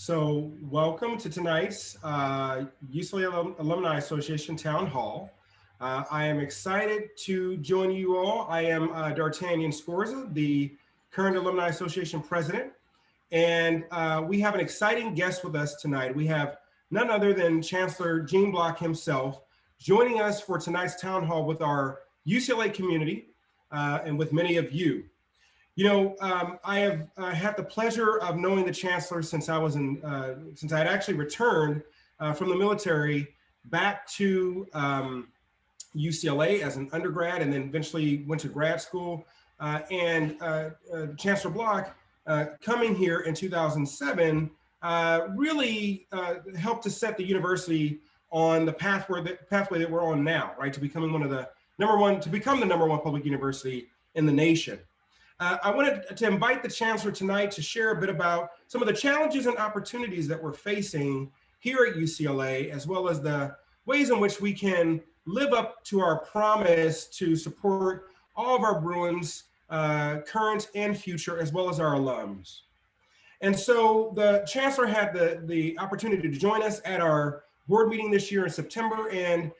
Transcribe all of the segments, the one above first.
So welcome to tonight's UCLA Alumni Association Town Hall. I am excited to join you all. I am D'Artagnan Scorza, the current Alumni Association president, and we have an exciting guest with us tonight. We have none other than Chancellor Gene Block himself joining us for tonight's town hall with our UCLA community and with many of you. You know, I have had the pleasure of knowing the Chancellor since I was since I had actually returned from the military back to UCLA as an undergrad, and then eventually went to grad school. Chancellor Block, coming here in 2007, really helped to set the university on the pathway that we're on now, right? To becoming the number one public university in the nation. I wanted to invite the Chancellor tonight to share a bit about some of the challenges and opportunities that we're facing here at UCLA, as well as the ways in which we can live up to our promise to support all of our Bruins, current and future, as well as our alums. And so the Chancellor had the opportunity to join us at our board meeting this year in September, and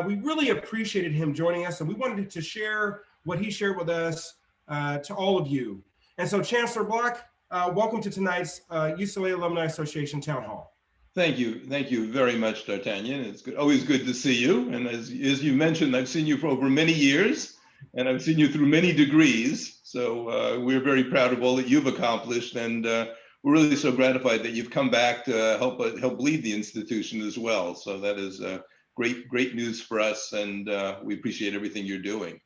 we really appreciated him joining us, and we wanted to share what he shared with us to all of you. And so Chancellor Block, welcome to tonight's UCLA Alumni Association Town Hall. Thank you very much, D'Artagnan. It's always good to see you. And as you mentioned, I've seen you for over many years, and I've seen you through many degrees. So we're very proud of all that you've accomplished, and we're really so gratified that you've come back to help lead the institution as well. So that is great news for us, and we appreciate everything you're doing.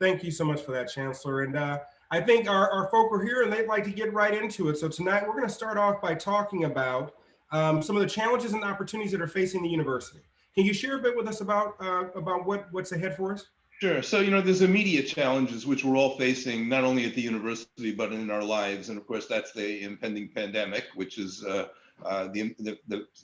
Thank you so much for that, Chancellor. And I think our folk are here and they'd like to get right into it. So tonight we're going to start off by talking about some of the challenges and opportunities that are facing the university. Can you share a bit with us about what's ahead for us? Sure. So, there's immediate challenges which we're all facing, not only at the university, but in our lives. And of course, that's the impending pandemic, which is the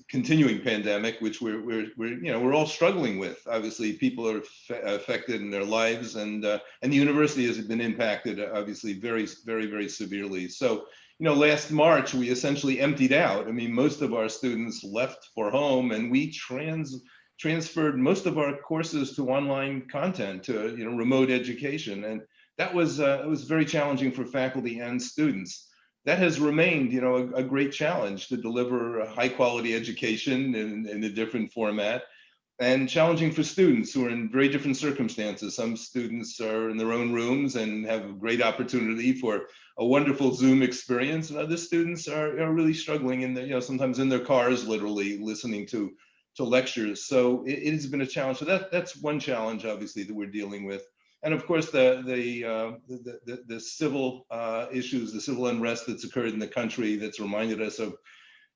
continuing pandemic, which we're all struggling with. Obviously, people are affected in their lives, and the university has been impacted, obviously, very severely. So, last March we essentially emptied out. I mean, most of our students left for home, and we transferred most of our courses to online content, to remote education, and that was it was very challenging for faculty and students. That has remained, a great challenge to deliver a high quality education in a different format, and challenging for students who are in very different circumstances. Some students are in their own rooms and have a great opportunity for a wonderful Zoom experience, and other students are really struggling sometimes in their cars, literally listening to lectures. So it has been a challenge. So that's one challenge, obviously, that we're dealing with. And of course, the civil issues, the civil unrest that's occurred in the country, that's reminded us of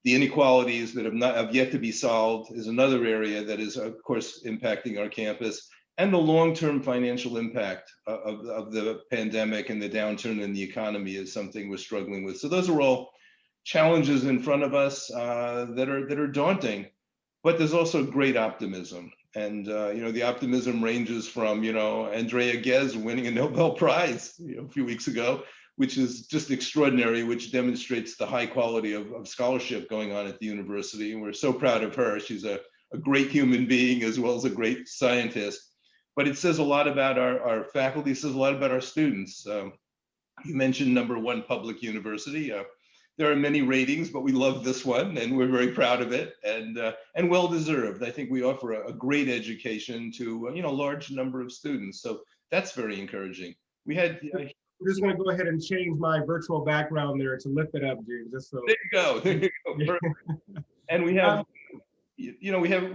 the inequalities that have yet to be solved, is another area that is, of course, impacting our campus. And the long-term financial impact of the pandemic and the downturn in the economy is something we're struggling with. So those are all challenges in front of us that are daunting, but there's also great optimism. And the optimism ranges from Andrea Ghez winning a Nobel Prize a few weeks ago, which is just extraordinary, which demonstrates the high quality of scholarship going on at the university. And we're so proud of her. She's a great human being as well as a great scientist. But it says a lot about our faculty, it says a lot about our students. You mentioned #1 public university. There are many ratings, but we love this one, and we're very proud of it, and well-deserved. I think we offer a great education to a large number of students, so that's very encouraging. We had. I'm just going to go ahead and change my virtual background there to lift it up, James. Just so. There you go. And we have.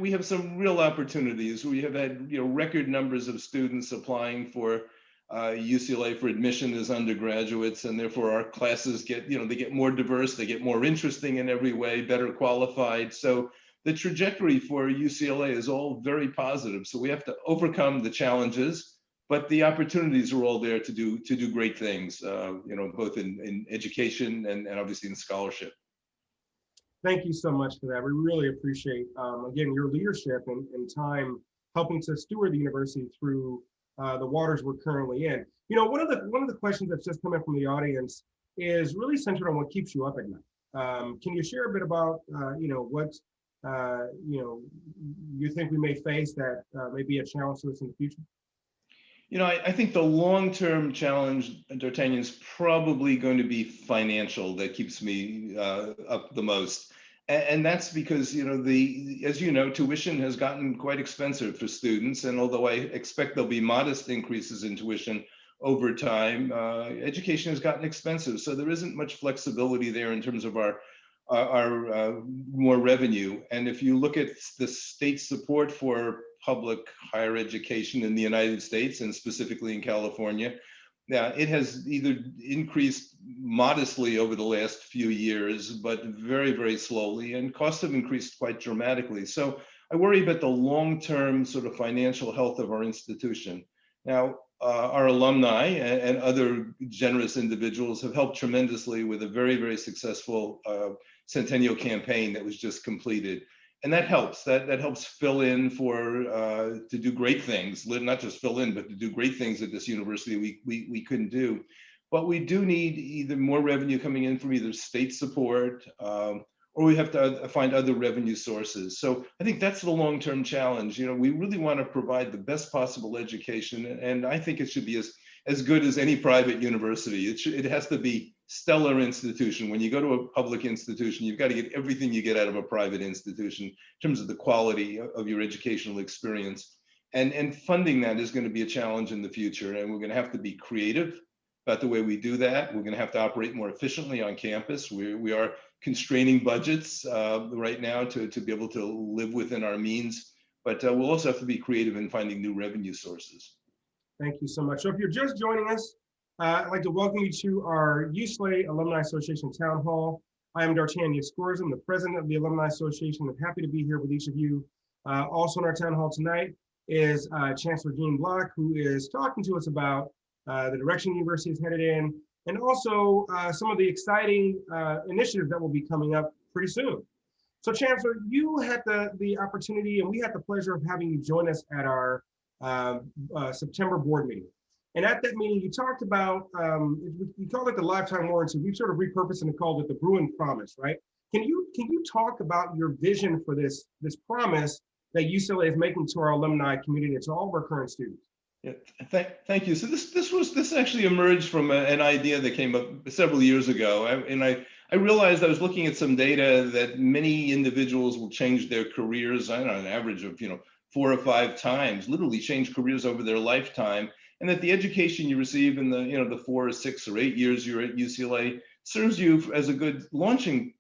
We have some real opportunities. We have had record numbers of students applying for UCLA for admission as undergraduates, and therefore our classes get they get more diverse, they get more interesting in every way, better qualified. So the trajectory for UCLA is all very positive. So we have to overcome the challenges, but the opportunities are all there to do great things, both in education and obviously in scholarship. Thank you so much for that. We really appreciate, again, your leadership and time helping to steward the university through the waters we're currently in. One of the questions that's just come in from the audience is really centered on what keeps you up at night. Can you share a bit about, what, you think we may face that may be a challenge to us in the future? I think the long-term challenge, D'Artagnan, is probably going to be financial that keeps me up the most. And that's because, as you know, tuition has gotten quite expensive for students. And although I expect there'll be modest increases in tuition over time, education has gotten expensive. So there isn't much flexibility there in terms of our more revenue. And if you look at the state support for public higher education in the United States, and specifically in California, it has either increased modestly over the last few years, but very, very slowly, and costs have increased quite dramatically. So I worry about the long-term sort of financial health of our institution. Now, our alumni and other generous individuals have helped tremendously with a very, very successful centennial campaign that was just completed. And that helps. That helps fill in to do great things, not just fill in, but to do great things at this university we couldn't do. But we do need either more revenue coming in from either state support, or we have to find other revenue sources. So I think that's the long-term challenge. We really want to provide the best possible education, and I think it should be as good as any private university. It has to be stellar institution. When you go to a public institution, you've got to get everything you get out of a private institution in terms of the quality of your educational experience. And funding that is going to be a challenge in the future. And we're going to have to be creative about the way we do that. We're going to have to operate more efficiently on campus. We are constraining budgets right now to be able to live within our means, but we'll also have to be creative in finding new revenue sources. Thank you so much. So if you're just joining us, I'd like to welcome you to our UCLA Alumni Association Town Hall. I am D'Artagnan Scorza. I'm the president of the Alumni Association. I'm happy to be here with each of you. Also in our town hall tonight is Chancellor Gene Block, who is talking to us about the direction the university is headed in, and also some of the exciting initiatives that will be coming up pretty soon. So Chancellor, you had the opportunity, and we had the pleasure of having you join us at our September board meeting. And at that meeting, you talked about, you called it the lifetime warranty. We've sort of repurposed and called it the Bruin Promise, right? Can you talk about your vision for this promise that UCLA is making to our alumni community and to all of our current students? Yeah, thank you. So this actually emerged from an idea that came up several years ago. I realized I was looking at some data that many individuals will change their careers, I don't know, an average of 4 or 5 times, literally change careers over their lifetime. And that the education you receive in the 4 or 6 or 8 years you're at UCLA serves you as a good launching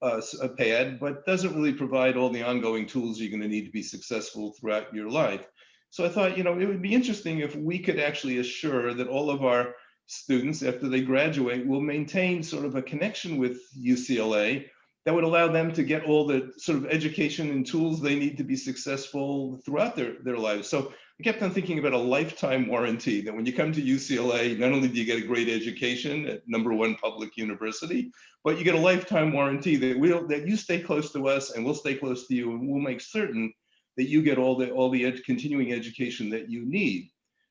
pad, but doesn't really provide all the ongoing tools you're going to need to be successful throughout your life. So I thought, it would be interesting if we could actually assure that all of our students, after they graduate, will maintain sort of a connection with UCLA that would allow them to get all the sort of education and tools they need to be successful throughout their lives. So I kept on thinking about a lifetime warranty that when you come to UCLA, not only do you get a great education at #1 public university, but you get a lifetime warranty that you stay close to us and we'll stay close to you, and we'll make certain that you get all the continuing education that you need.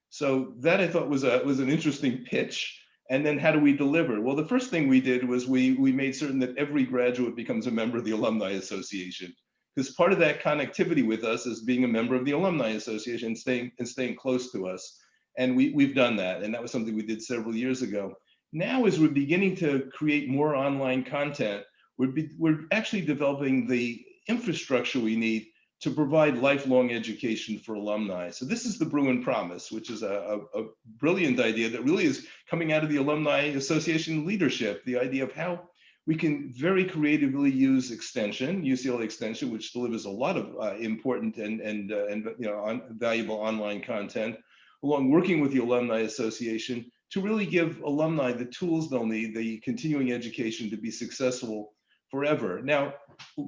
So that I thought was an interesting pitch. And then how do we deliver? Well, the first thing we did was we made certain that every graduate becomes a member of the Alumni Association, because part of that connectivity with us is being a member of the Alumni Association and staying close to us. And we've done that. And that was something we did several years ago. Now, as we're beginning to create more online content, we're actually developing the infrastructure we need to provide lifelong education for alumni. So this is the Bruin Promise, which is a brilliant idea that really is coming out of the Alumni Association leadership, the idea of how we can very creatively use extension, UCLA Extension, which delivers a lot of important and valuable online content, along working with the Alumni Association to really give alumni the tools they'll need, the continuing education to be successful forever. Now,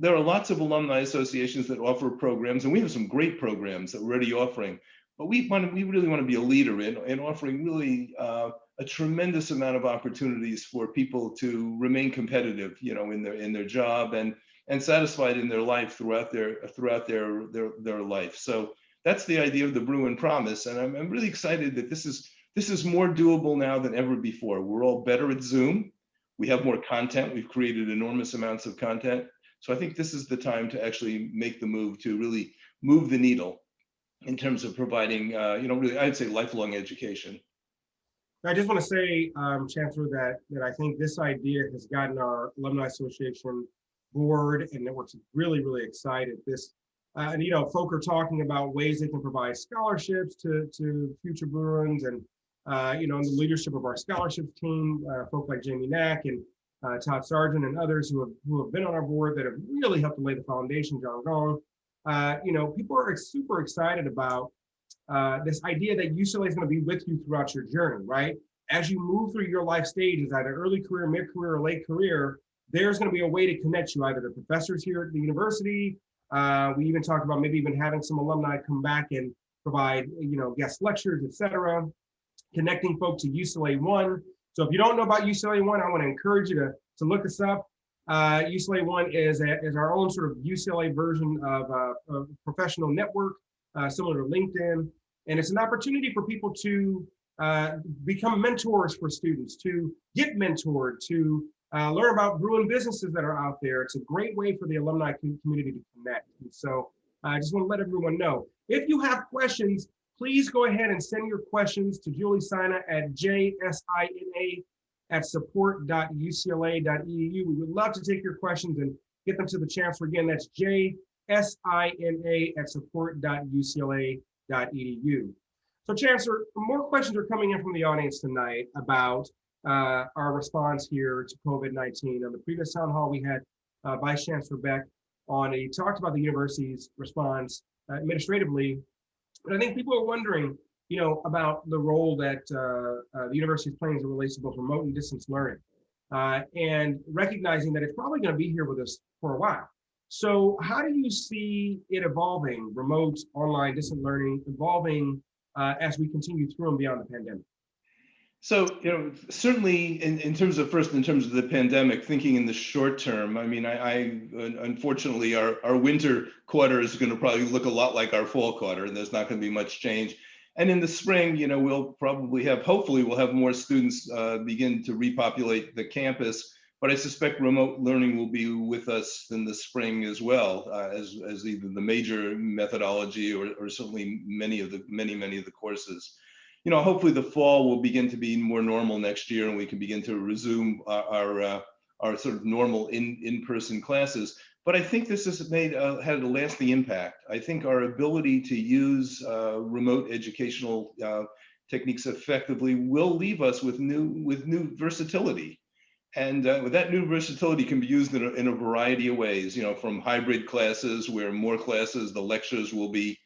there are lots of alumni associations that offer programs, and we have some great programs that we're already offering, but we really want to be a leader in offering really a tremendous amount of opportunities for people to remain competitive, in their job and satisfied in their life throughout their life. So that's the idea of the Bruin Promise, and I'm really excited that this is more doable now than ever before. We're all better at Zoom. We have more content. We've created enormous amounts of content. So I think this is the time to actually make the move to really move the needle in terms of providing, really, I'd say lifelong education. I just want to say, Chancellor, that I think this idea has gotten our Alumni Association board and networks really, really excited. And folk are talking about ways they can provide scholarships to future Bruins, and in the leadership of our scholarships team, folk like Jamie Knack and Todd Sargent and others who have been on our board that have really helped to lay the foundation. John Gong, people are super excited about this idea that UCLA is going to be with you throughout your journey, right? As you move through your life stages, either early career, mid-career, or late career, there's going to be a way to connect you, either to professors here at the university. We even talked about maybe even having some alumni come back and provide, guest lectures, et cetera, connecting folks to UCLA One. So if you don't know about UCLA One, I want to encourage you to look us up. UCLA One is our own sort of UCLA version of a professional network, similar to LinkedIn. And it's an opportunity for people to become mentors for students, to get mentored, to learn about Bruin businesses that are out there. It's a great way for the alumni community to connect. And so I just want to let everyone know, if you have questions, please go ahead and send your questions to Julie Sina at jsina@support.ucla.edu. We would love to take your questions and get them to the Chancellor. Again, that's jsina@support.ucla.edu. So Chancellor, more questions are coming in from the audience tonight about our response here to COVID-19. On the previous town hall, we had Vice Chancellor Beck on. He talked about the university's response administratively, but I think people are wondering, about the role that the university is playing as it relates to both remote and distance learning, and recognizing that it's probably going to be here with us for a while. So how do you see it evolving, remote, online, distant learning, evolving as we continue through and beyond the pandemic? So, certainly in terms of the pandemic, thinking in the short term, I mean, I unfortunately, our winter quarter is going to probably look a lot like our fall quarter, and there's not going to be much change. And in the spring, we'll probably hopefully we'll have more students begin to repopulate the campus. But I suspect remote learning will be with us in the spring as well, as either the major methodology or certainly many of the courses. Hopefully the fall will begin to be more normal next year, and we can begin to resume our sort of normal in-person classes. But I think this has had a lasting impact. I think our ability to use remote educational techniques effectively will leave us with new versatility. And that new versatility can be used in a variety of ways, from hybrid classes where more classes, the lectures will be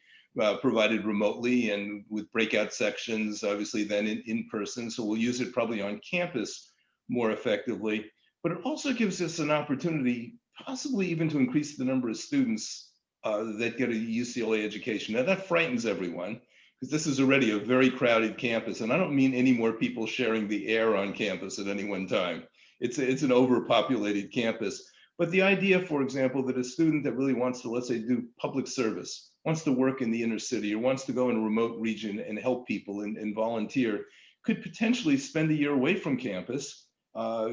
provided remotely and with breakout sections, obviously then in person. So we'll use it probably on campus more effectively. But it also gives us an opportunity, possibly even to increase the number of students that get a UCLA education. Now that frightens everyone, because this is already a very crowded campus. And I don't mean any more people sharing the air on campus at any one time. It's an overpopulated campus. But the idea, for example, that a student that really wants to, let's say, do public service, wants to work in the inner city or wants to go in a remote region and help people and volunteer, could potentially spend a year away from campus,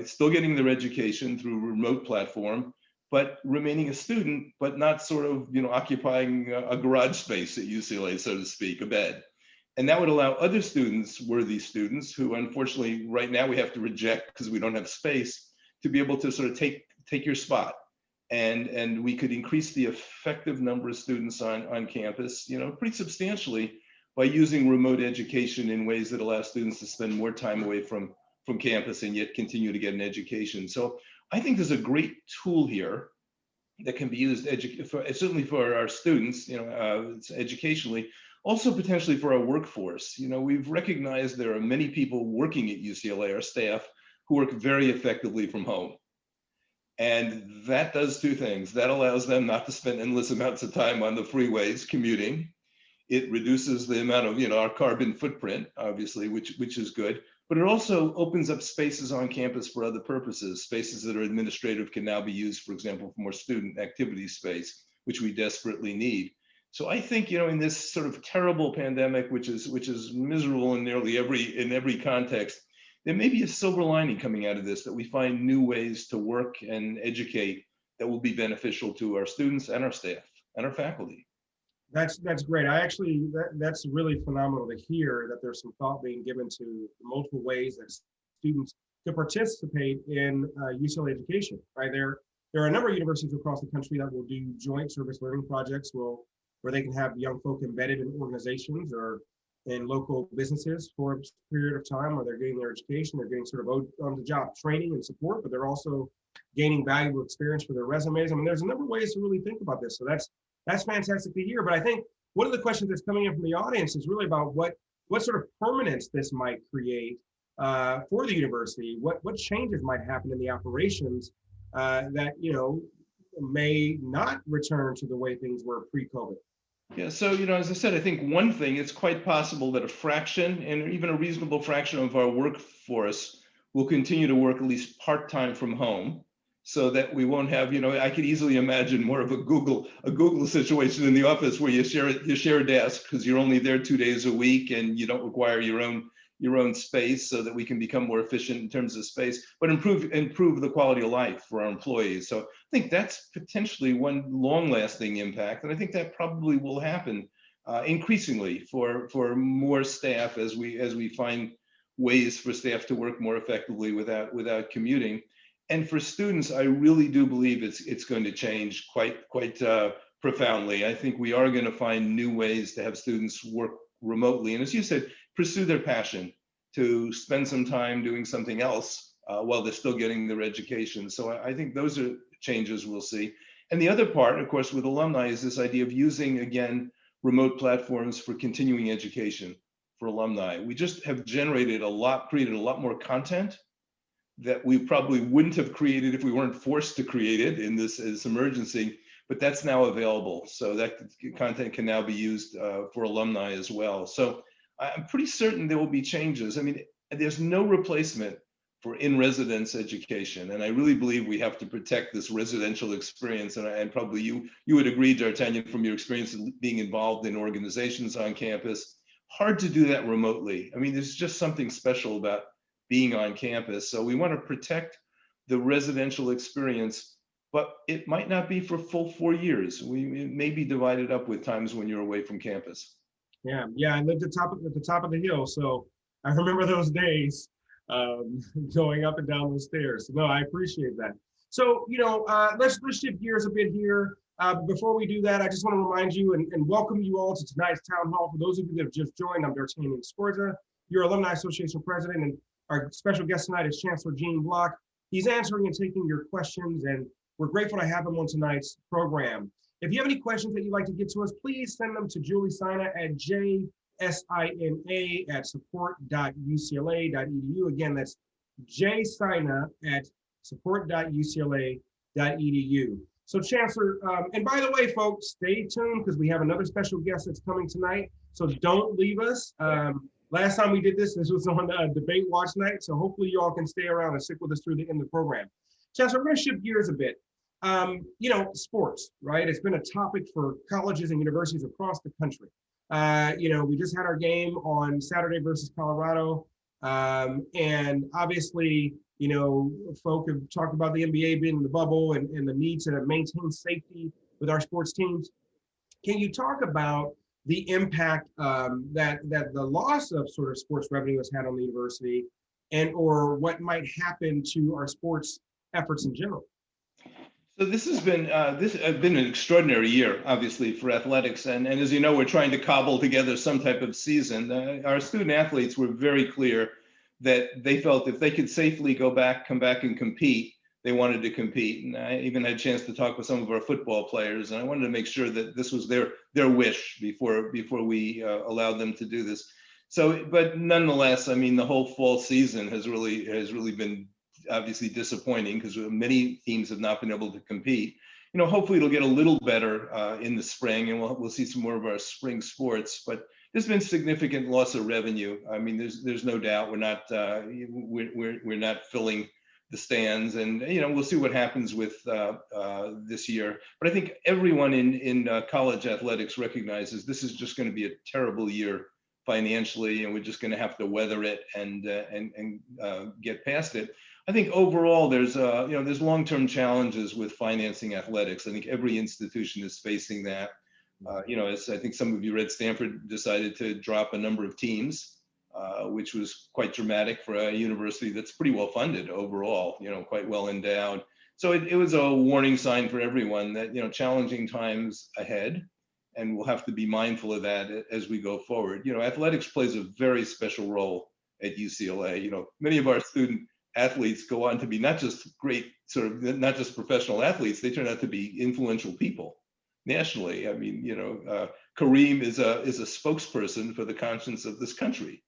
still getting their education through a remote platform, but remaining a student, but not sort of, occupying a garage space at UCLA, so to speak, a bed. And that would allow other students, worthy students, who unfortunately right now we have to reject because we don't have space, to be able to sort of take your spot. And we could increase the effective number of students on campus, pretty substantially by using remote education in ways that allow students to spend more time away from campus and yet continue to get an education. So I think there's a great tool here that can be used certainly for our students, educationally, also potentially for our workforce. We've recognized there are many people working at UCLA, our staff, who work very effectively from home. And that does two things. That allows them not to spend endless amounts of time on the freeways commuting. It reduces the amount of, our carbon footprint, obviously, which is good. But it also opens up spaces on campus for other purposes. Spaces that are administrative can now be used, for example, for more student activity space, which we desperately need. So I think, in this sort of terrible pandemic, which is miserable in nearly every context, there may be a silver lining coming out of this, that we find new ways to work and educate that will be beneficial to our students and our staff and our faculty. That's great. That's really phenomenal to hear that there's some thought being given to the multiple ways that students can participate in UCLA education. Right there are a number of universities across the country that will do joint service learning projects where they can have young folk embedded in organizations or in local businesses for a period of time where they're getting their education, they're getting sort of on-the-job training and support, but they're also gaining valuable experience for their resumes. I mean, there's a number of ways to really think about this. So that's fantastic to hear. But I think one of the questions that's coming in from the audience is really about what sort of permanence this might create for the university. What changes might happen in the operations that may not return to the way things were pre-COVID. Yeah, so, as I said, I think one thing, it's quite possible that a fraction and even a reasonable fraction of our workforce will continue to work at least part-time from home, so that we won't have, I could easily imagine more of a Google situation in the office where you share a desk because you're only there 2 days a week and you don't require your own space, so that we can become more efficient in terms of space, but improve the quality of life for our employees. So I think that's potentially one long-lasting impact, and I think that probably will happen increasingly for more staff as we find ways for staff to work more effectively without commuting. And for students, I really do believe it's going to change quite profoundly. I think we are going to find new ways to have students work remotely, and as you said, pursue their passion, to spend some time doing something else while they're still getting their education. So I think those are changes we'll see. And the other part, of course, with alumni is this idea of using, again, remote platforms for continuing education for alumni. We just have created a lot more content that we probably wouldn't have created if we weren't forced to create it in this emergency, but that's now available. So that content can now be used for alumni as well. So I'm pretty certain there will be changes. I mean, there's no replacement for in-residence education. And I really believe we have to protect this residential experience. And probably you would agree, D'Artagnan, from your experience of being involved in organizations on campus, hard to do that remotely. I mean, there's just something special about being on campus. So we want to protect the residential experience, but it might not be for full 4 years. It may be divided up with times when you're away from campus. Yeah, I lived at the top of the hill, so I remember those days going up and down those stairs. So, no, I appreciate that. So, let's shift gears a bit here. Before we do that, I just want to remind you and welcome you all to tonight's town hall. For those of you that have just joined, I'm D'Artagnan Scorza, your Alumni Association president, and our special guest tonight is Chancellor Gene Block. He's answering and taking your questions, and we're grateful to have him on tonight's program. If you have any questions that you'd like to get to us, please send them to Julie Sina at jsina@support.ucla.edu. Again, that's jsina@support.ucla.edu. So Chancellor, and by the way, folks, stay tuned because we have another special guest that's coming tonight. So don't leave us. Last time we did this was on Debate Watch Night. So hopefully you all can stay around and stick with us through the end of the program. Chancellor, we're going to shift gears a bit. Sports, right? It's been a topic for colleges and universities across the country. We just had our game on Saturday versus Colorado. And obviously, folk have talked about the NBA being in the bubble and the need to maintain safety with our sports teams. Can you talk about the impact that the loss of sort of sports revenue has had on the university, and or what might happen to our sports efforts in general? So this has been an extraordinary year, obviously, for athletics. And as you know, we're trying to cobble together some type of season. Our student athletes were very clear that they felt if they could safely come back and compete, they wanted to compete. And I even had a chance to talk with some of our football players, and I wanted to make sure that this was their wish before we allowed them to do this. So, but nonetheless, I mean, the whole fall season has really been obviously disappointing because many teams have not been able to compete. Hopefully it'll get a little better in the spring, and we'll see some more of our spring sports. But there's been significant loss of revenue. I mean, there's no doubt we're not filling the stands, and we'll see what happens with this year. But I think everyone in college athletics recognizes this is just going to be a terrible year financially, and we're just going to have to weather it and get past it. I think overall there's long-term challenges with financing athletics. I think every institution is facing that. As I think some of you read, Stanford decided to drop a number of teams, which was quite dramatic for a university that's pretty well funded overall, quite well endowed. So it was a warning sign for everyone that, challenging times ahead, and we'll have to be mindful of that as we go forward. Athletics plays a very special role at UCLA. Many of our student athletes go on to be not just not just professional athletes, they turn out to be influential people nationally. I mean, Kareem is a spokesperson for the conscience of this country.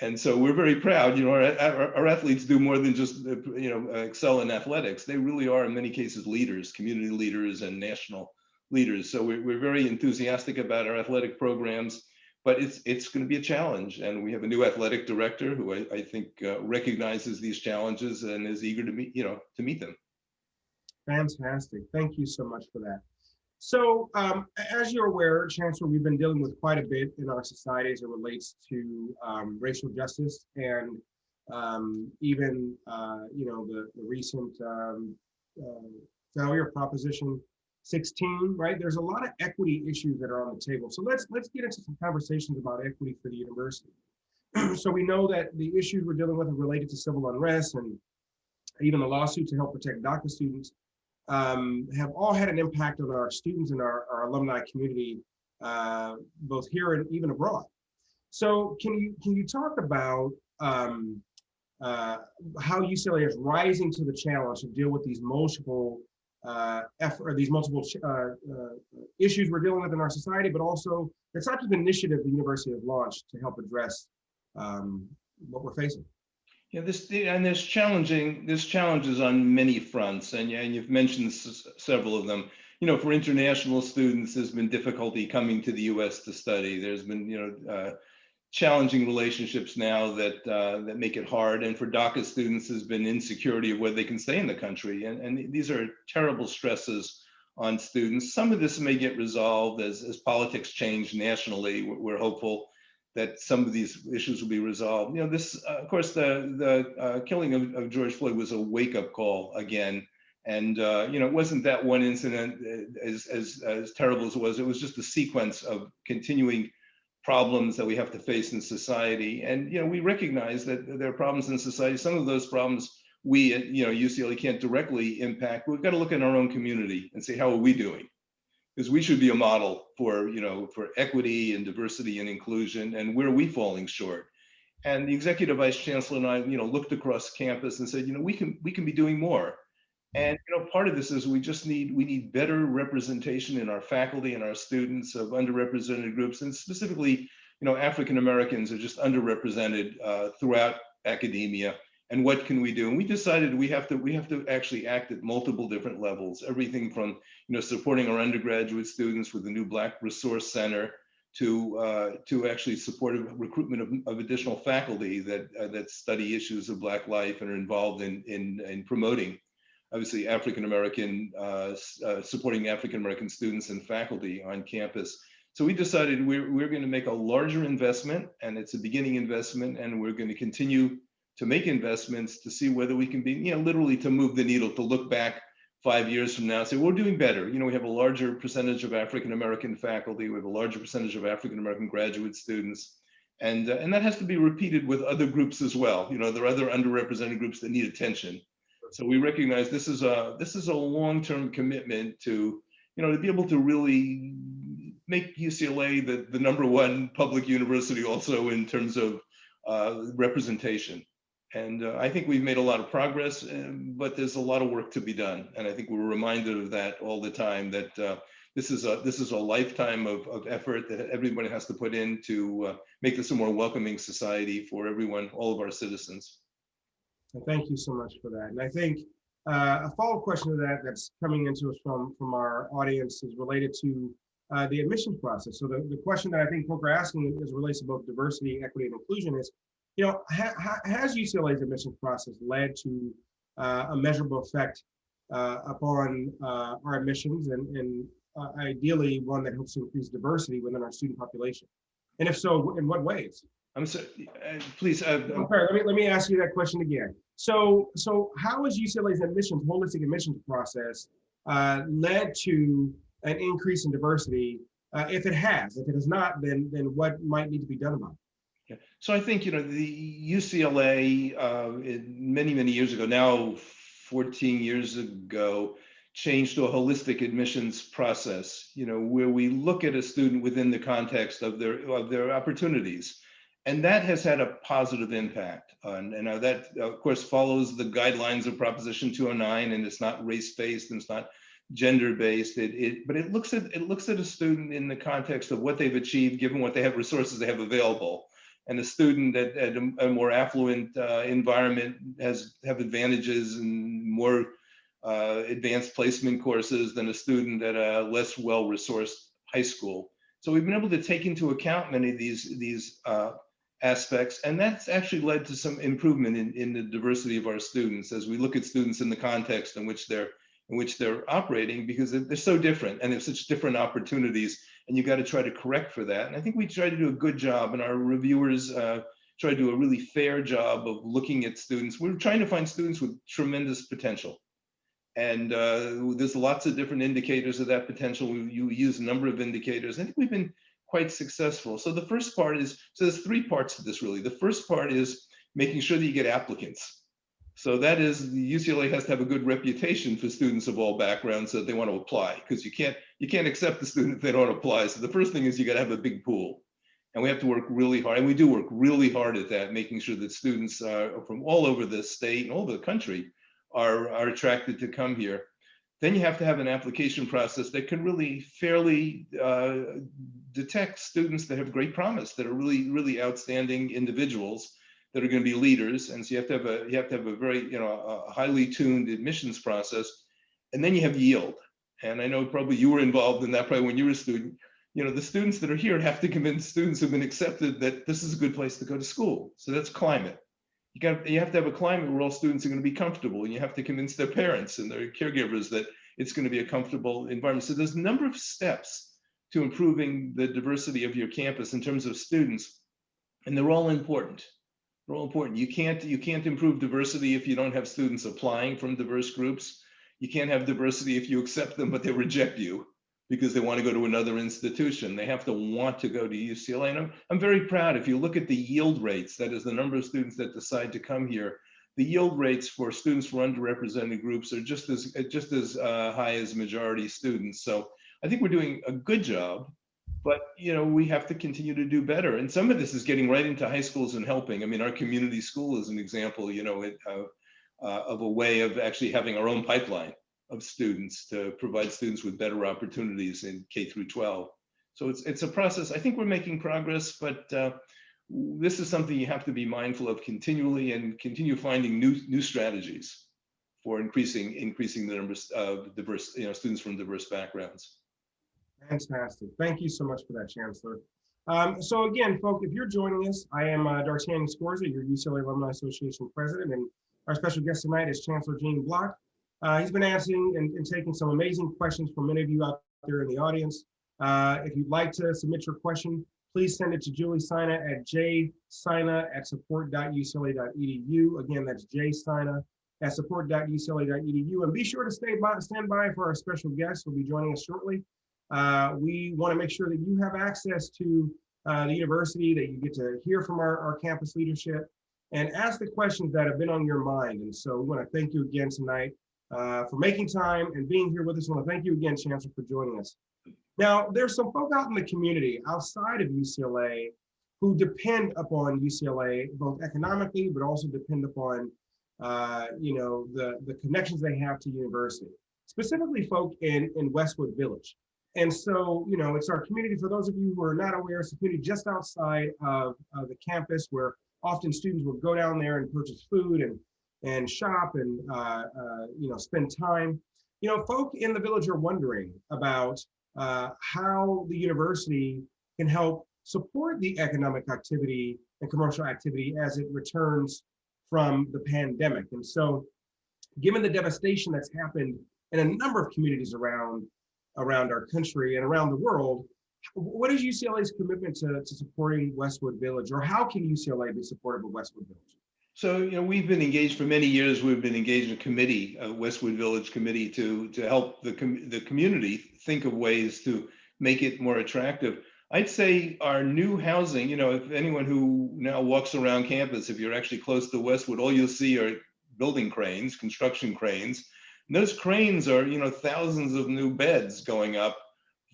And so we're very proud, our athletes do more than just, excel in athletics. They really are in many cases leaders, community leaders and national leaders. So we're very enthusiastic about our athletic programs, but it's going to be a challenge. And we have a new athletic director who I think recognizes these challenges and is eager to meet them. Fantastic. Thank you so much for that. So as you're aware, Chancellor, we've been dealing with quite a bit in our society as it relates to racial justice and even, the recent failure of Proposition 16, right? There's a lot of equity issues that are on the table. So let's get into some conversations about equity for the university. So we know that the issues we're dealing with are related to civil unrest, and even the lawsuit to help protect DACA students have all had an impact on our students and our alumni community, both here and even abroad. So can you talk about how UCLA is rising to the challenge to deal with these multiple issues we're dealing with in our society, but also the types of initiative the university has launched to help address what we're facing? Yeah, there's challenges on many fronts, and you've mentioned several of them. For international students, there's been difficulty coming to the U.S. to study. There's been, challenging relationships now that make it hard. And for DACA students, there's been insecurity of whether they can stay in the country. And these are terrible stresses on students. Some of this may get resolved as politics change nationally. We're hopeful that some of these issues will be resolved. Of course, the killing of George Floyd was a wake-up call again. And it wasn't that one incident as terrible as it was. It was just a sequence of continuing problems that we have to face in society. And we recognize that there are problems in society. Some of those problems we at UCLA can't directly impact. We've got to look at our own community and say, how are we doing? Because we should be a model for equity and diversity and inclusion, and where are we falling short? And the executive vice chancellor and I, looked across campus and said, we can be doing more. And part of this is we need better representation in our faculty and our students of underrepresented groups, and specifically, African Americans are just underrepresented throughout academia. And what can we do? And we decided we have to actually act at multiple different levels. Everything from supporting our undergraduate students with the new Black Resource Center to actually support recruitment of additional faculty that study issues of Black life and are involved in promoting, obviously, supporting African American students and faculty on campus. So we decided we're going to make a larger investment, and it's a beginning investment, and we're going to continue to make investments to see whether we can be, literally to move the needle, to look back 5 years from now and say, we're doing better. We have a larger percentage of African American faculty, we have a larger percentage of African American graduate students, and that has to be repeated with other groups as well. There are other underrepresented groups that need attention. So we recognize this is a long-term commitment to, to be able to really make UCLA the #1 public university also in terms of representation. And I think we've made a lot of progress, but there's a lot of work to be done. And I think we're reminded of that all the time, that this is a lifetime of effort that everybody has to put in to make this a more welcoming society for everyone, all of our citizens. Thank you so much for that. And I think a follow-up question to that that's coming into us from our audience is related to the admissions process. So the question that I think folk are asking as it relates to both diversity, equity, and inclusion is, has UCLA's admissions process led to a measurable effect upon our admissions and ideally one that helps to increase diversity within our student population? And if so, in what ways? I'm sorry, please. Okay, let me ask you that question again. So how has UCLA's holistic admissions process led to an increase in diversity? If it has, if it has not, then what might need to be done about it? Yeah. So I think, the UCLA many years ago, now 14 years ago, changed to a holistic admissions process, where we look at a student within the context of their opportunities. And that has had a positive impact. And that, of course, follows the guidelines of Proposition 209, and it's not race-based and it's not gender-based. But it looks at a student in the context of what they've achieved, given what they have, resources they have available. And a student at a more affluent environment have advantages and more advanced placement courses than a student at a less well-resourced high school. So we've been able to take into account many of these aspects, and that's actually led to some improvement in the diversity of our students as we look at students in the context in which they're operating, because they're so different and they have such different opportunities, and you got to try to correct for that. And I think we try to do a good job, and our reviewers try to do a really fair job of looking at students. We're trying to find students with tremendous potential. And there's lots of different indicators of that potential. You use a number of indicators. I think we've been quite successful. So the first part is, so there's three parts to this really. The first part is making sure that you get applicants. So that is, the UCLA has to have a good reputation for students of all backgrounds that they want to apply, because you can't accept the student if they don't apply. So the first thing is you got to have a big pool. And we have to work really hard, and we do work really hard at that, making sure that students from all over the state and all over the country are attracted to come here. Then you have to have an application process that can really fairly detect students that have great promise, that are really outstanding individuals that are going to be leaders. And so you have to have a very a highly tuned admissions process. And then you have yield. And I know probably you were involved in that probably when you were a student. The students that are here have to convince students who've been accepted that this is a good place to go to school. So that's climate. You have to have a climate where all students are going to be comfortable, and you have to convince their parents and their caregivers that it's going to be a comfortable environment. So there's a number of steps to improving the diversity of your campus in terms of students, and they're all important. They're all important. You can't improve diversity if you don't have students applying from diverse groups. You can't have diversity if you accept them, but they reject you because they want to go to another institution. They have to want to go to UCLA. And I'm very proud, if you look at the yield rates, that is the number of students that decide to come here, the yield rates for students from underrepresented groups are just as high as majority students. So I think we're doing a good job, but we have to continue to do better. And some of this is getting right into high schools and helping. I mean, our community school is an example, of a way of actually having our own pipeline of students to provide students with better opportunities in K through 12. So it's a process. I think we're making progress, but this is something you have to be mindful of continually, and continue finding new strategies for increasing the numbers of diverse students from diverse backgrounds. Fantastic. Thank you so much for that, Chancellor. So again, folks, if you're joining us, I am D'Artagnan Scorza, your UCLA Alumni Association president, and our special guest tonight is Chancellor Gene Block. He's been answering and taking some amazing questions from many of you out there in the audience. If you'd like to submit your question, please send it to Julie Sina at jsina@support.ucla.edu. Again, that's jsina@support.ucla.edu. And be sure to stand by for our special guest who will be joining us shortly. We want to make sure that you have access to the university, that you get to hear from our campus leadership and ask the questions that have been on your mind. And so we want to thank you again tonight for making time and being here with us. I want to thank you again, Chancellor, for joining us. Now, there's some folk out in the community outside of UCLA who depend upon UCLA, both economically, but also depend upon, the connections they have to university, specifically folk in Westwood Village. And so, it's our community. For those of you who are not aware, it's a community just outside of the campus where often students will go down there and purchase food and shop and, spend time. Folk in the village are wondering about how the university can help support the economic activity and commercial activity as it returns from the pandemic. And so, given the devastation that's happened in a number of communities around our country and around the world, What is UCLA's commitment to supporting Westwood Village, or how can UCLA be supportive of Westwood Village? So, we've been engaged for many years. We've been engaged in a committee, a Westwood Village committee, to help the community think of ways to make it more attractive. I'd say our new housing, if anyone who now walks around campus, if you're actually close to Westwood, all you'll see are building cranes, construction cranes. And those cranes are, thousands of new beds going up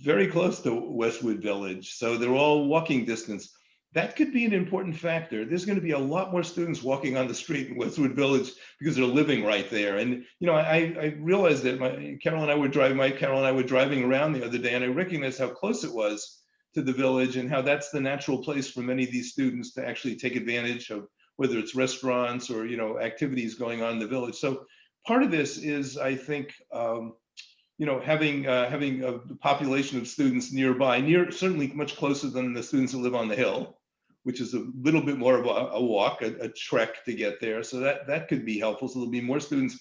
very close to Westwood Village. So they're all walking distance. That could be an important factor. There's going to be a lot more students walking on the street in Westwood Village because they're living right there. And I realized that Carol and I were driving around the other day, and I recognized how close it was to the village and how that's the natural place for many of these students to actually take advantage of, whether it's restaurants or activities going on in the village. So part of this is, I think, having a population of students nearby, certainly much closer than the students that live on the Hill, which is a little bit more of a walk, a trek to get there. So that could be helpful. So there'll be more students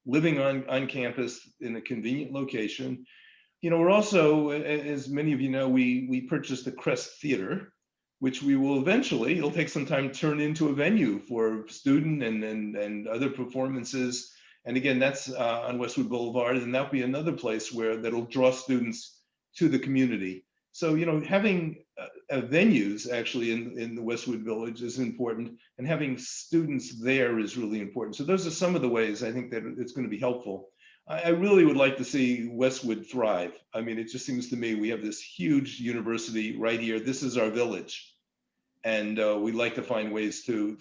living on campus in a convenient location. We're also, as many of you know, we purchased the Crest Theater, which we will eventually, it'll take some time, to turn into a venue for student and other performances. And again, that's on Westwood Boulevard, and that'll be another place that'll draw students to the community. So, having venues actually in the Westwood Village is important, and having students there is really important. So those are some of the ways I think that it's going to be helpful. I really would like to see Westwood thrive. I mean, it just seems to me we have this huge university right here. This is our village. And we'd like to find ways to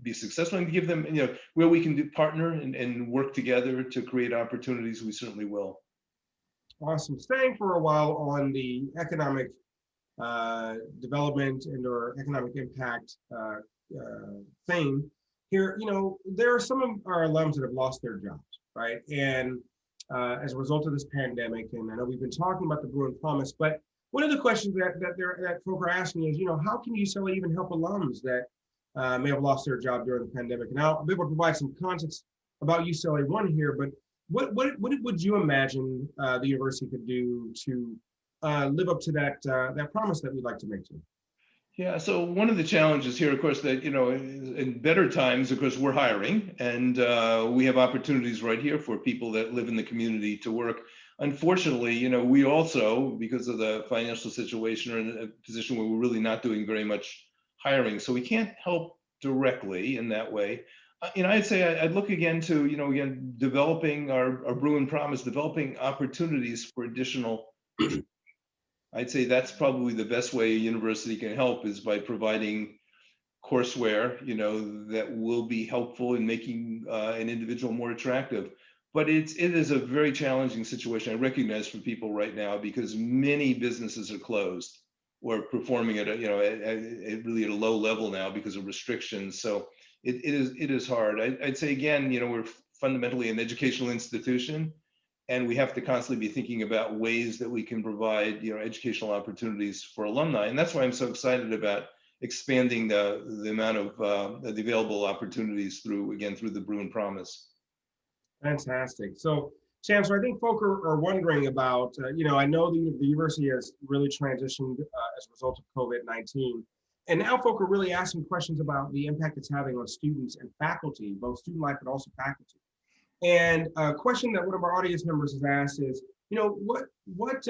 be successful and give them, where we can partner and work together to create opportunities, we certainly will. Awesome. Staying for a while on the economic development and or economic impact theme here, there are some of our alums that have lost their jobs, right? And as a result of this pandemic, and I know we've been talking about the Bruin Promise, but one of the questions that folk are asking is, how can UCLA even help alums that may have lost their job during the pandemic? And I'll be able to provide some context about UCLA One here, but what would you imagine the university could do to live up to that promise that we'd like to make to you? Yeah, so one of the challenges here, of course, that, in better times, of course, we're hiring, and we have opportunities right here for people that live in the community to work. Unfortunately, we also, because of the financial situation, are in a position where we're really not doing very much hiring. So we can't help directly in that way. I'd say I'd look again to, again, developing our Bruin Promise, developing opportunities for additional. I'd say that's probably the best way a university can help, is by providing courseware, that will be helpful in making an individual more attractive. But it is a very challenging situation, I recognize, for people right now, because many businesses are closed or performing at really at a low level now because of restrictions. So it is hard. I'd say again, we're fundamentally an educational institution, and we have to constantly be thinking about ways that we can provide educational opportunities for alumni. And that's why I'm so excited about expanding the amount of the available opportunities through the Bruin Promise. Fantastic. So, Chancellor, I think folk are wondering about, I know the university has really transitioned as a result of COVID-19. And now folk are really asking questions about the impact it's having on students and faculty, both student life, but also faculty. And a question that one of our audience members has asked is, what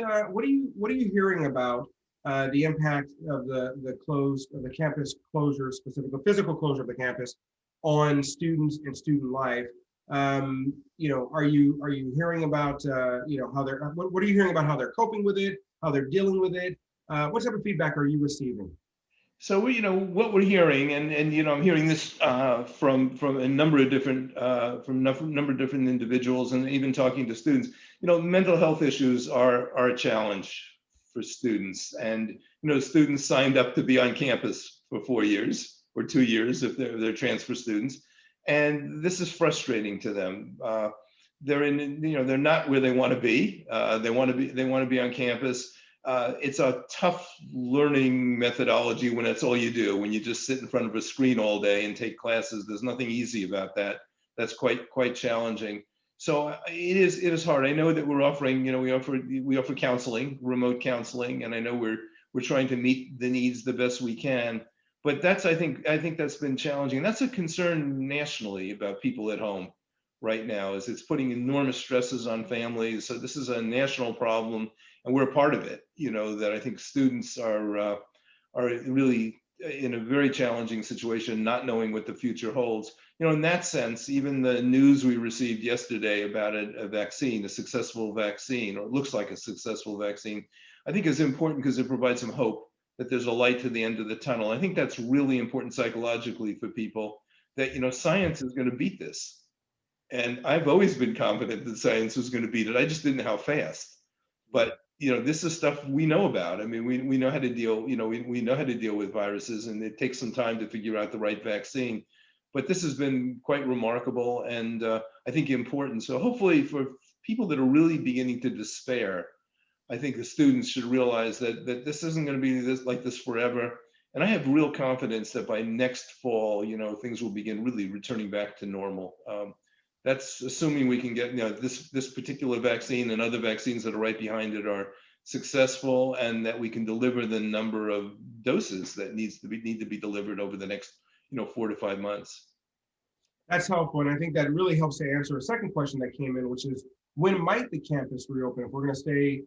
are you hearing about the impact of the campus closure, specifically the physical closure of the campus, on students and student life? Are you hearing about how they're what are you hearing about how they're coping with it, how they're dealing with it? What type of feedback are you receiving? So what we're hearing, and I'm hearing this from a number of different individuals, and even talking to students. Mental health issues are a challenge for students, and students signed up to be on campus for 4 years or 2 years if they're transfer students, and this is frustrating to them. They're not where they want to be. They want to be on campus. It's a tough learning methodology when that's all you do, when you just sit in front of a screen all day and take classes. There's nothing easy about that. That's quite challenging. So it is hard. I know that we're offering, we offer counseling, remote counseling, and I know we're trying to meet the needs the best we can. But I think that's been challenging. That's a concern nationally about people at home right now, is it's putting enormous stresses on families. So this is a national problem, and we're a part of it. That I think students are really in a very challenging situation, not knowing what the future holds. In that sense, even the news we received yesterday about a vaccine, a successful vaccine, or it looks like a successful vaccine, I think is important because it provides some hope that there's a light to the end of the tunnel. I think that's really important psychologically for people, that, science is going to beat this. And I've always been confident that science was going to beat it. I just didn't know how fast. But this is stuff we know about. I mean, we know how to deal. We know how to deal with viruses, and it takes some time to figure out the right vaccine. But this has been quite remarkable, and I think important. So hopefully, for people that are really beginning to despair, I think the students should realize that this isn't going to be like this forever. And I have real confidence that by next fall, things will begin really returning back to normal. That's assuming we can get, this particular vaccine and other vaccines that are right behind it are successful, and that we can deliver the number of doses that need to be delivered over the next, 4 to 5 months. That's helpful, and I think that really helps to answer a second question that came in, which is, when might the campus reopen? If we're going to stay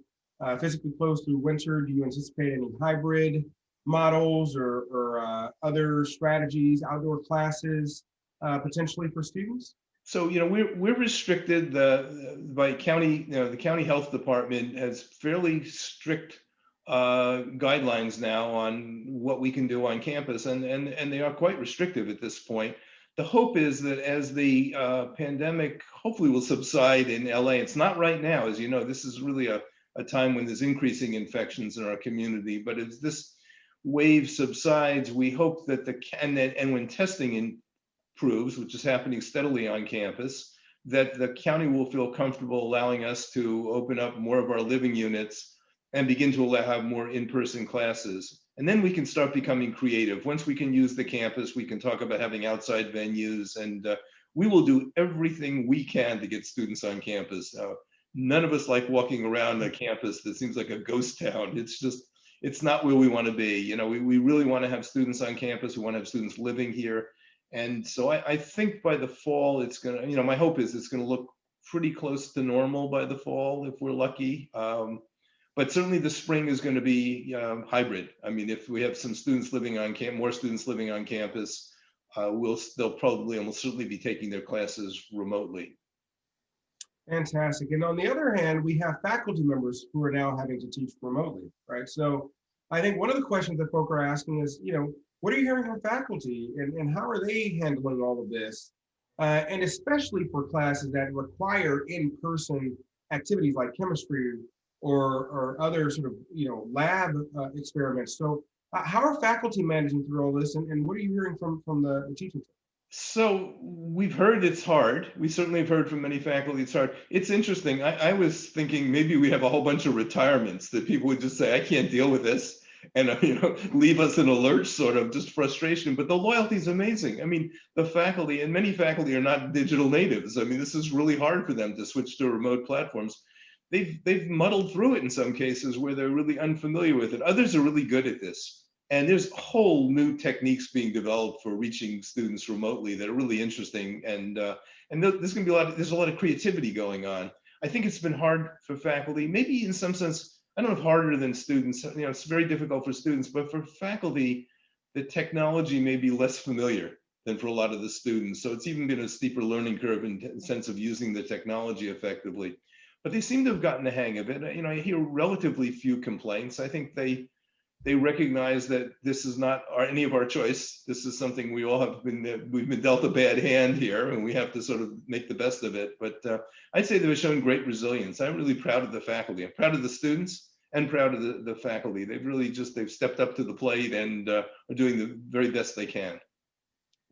physically closed through winter, do you anticipate any hybrid models or other strategies, outdoor classes, potentially for students? So, we're restricted by county. The county health department has fairly strict guidelines now on what we can do on campus, and they are quite restrictive at this point. The hope is that as the pandemic hopefully will subside in LA, it's not right now, as you know, this is really a time when there's increasing infections in our community. But as this wave subsides, we hope that and when testing improves, which is happening steadily on campus, that the county will feel comfortable allowing us to open up more of our living units and begin to have more in-person classes. And then we can start becoming creative. Once we can use the campus, we can talk about having outside venues, and we will do everything we can to get students on campus. None of us like walking around a campus that seems like a ghost town. It's not where we want to be. We really want to have students on campus. We want to have students living here. And so I think by the fall, it's going to, my hope is it's going to look pretty close to normal by the fall, if we're lucky. But certainly the spring is going to be hybrid. I mean, if we have some students living on more students living on campus, they'll probably almost certainly be taking their classes remotely. Fantastic. And on the other hand, we have faculty members who are now having to teach remotely, right? So I think one of the questions that folk are asking is, what are you hearing from faculty, and how are they handling all of this? And especially for classes that require in-person activities like chemistry or other sort of, lab experiments. So how are faculty managing through all this, and what are you hearing from the teaching staff? So we've heard it's hard. We certainly have heard from many faculty it's hard. It's interesting. I was thinking maybe we have a whole bunch of retirements that people would just say, I can't deal with this, and leave us in a lurch, sort of just frustration. But the loyalty is amazing. I mean, the faculty, and many faculty are not digital natives. I mean, this is really hard for them to switch to remote platforms. They've muddled through it in some cases where they're really unfamiliar with it. Others are really good at this. And there's whole new techniques being developed for reaching students remotely that are really interesting. And there's going to be there's a lot of creativity going on. I think it's been hard for faculty, maybe in some sense, I don't know if harder than students. It's very difficult for students, but for faculty, the technology may be less familiar than for a lot of the students. So it's even been a steeper learning curve in the sense of using the technology effectively. But they seem to have gotten the hang of it. I hear relatively few complaints. I think they recognize that this is not any of our choice. This is something we've been dealt a bad hand here, and we have to sort of make the best of it. But I'd say they've shown great resilience. I'm really proud of the faculty. I'm proud of the students and proud of the faculty. They've stepped up to the plate and are doing the very best they can.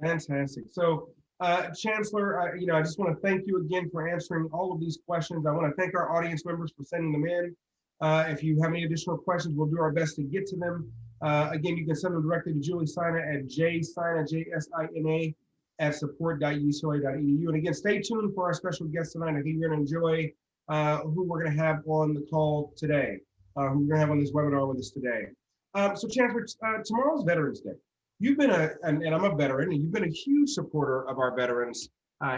Fantastic. So Chancellor, I just want to thank you again for answering all of these questions. I want to thank our audience members for sending them in. If you have any additional questions, we'll do our best to get to them. Again, you can send them directly to Julie Sina at jsina, JSINA at support.ucla.edu. And again, stay tuned for our special guest tonight. I think you're going to enjoy who we're going to have on the call today, who we're going to have on this webinar with us today. So Chancellor, tomorrow's Veterans Day. You've been and I'm a veteran, and you've been a huge supporter of our veterans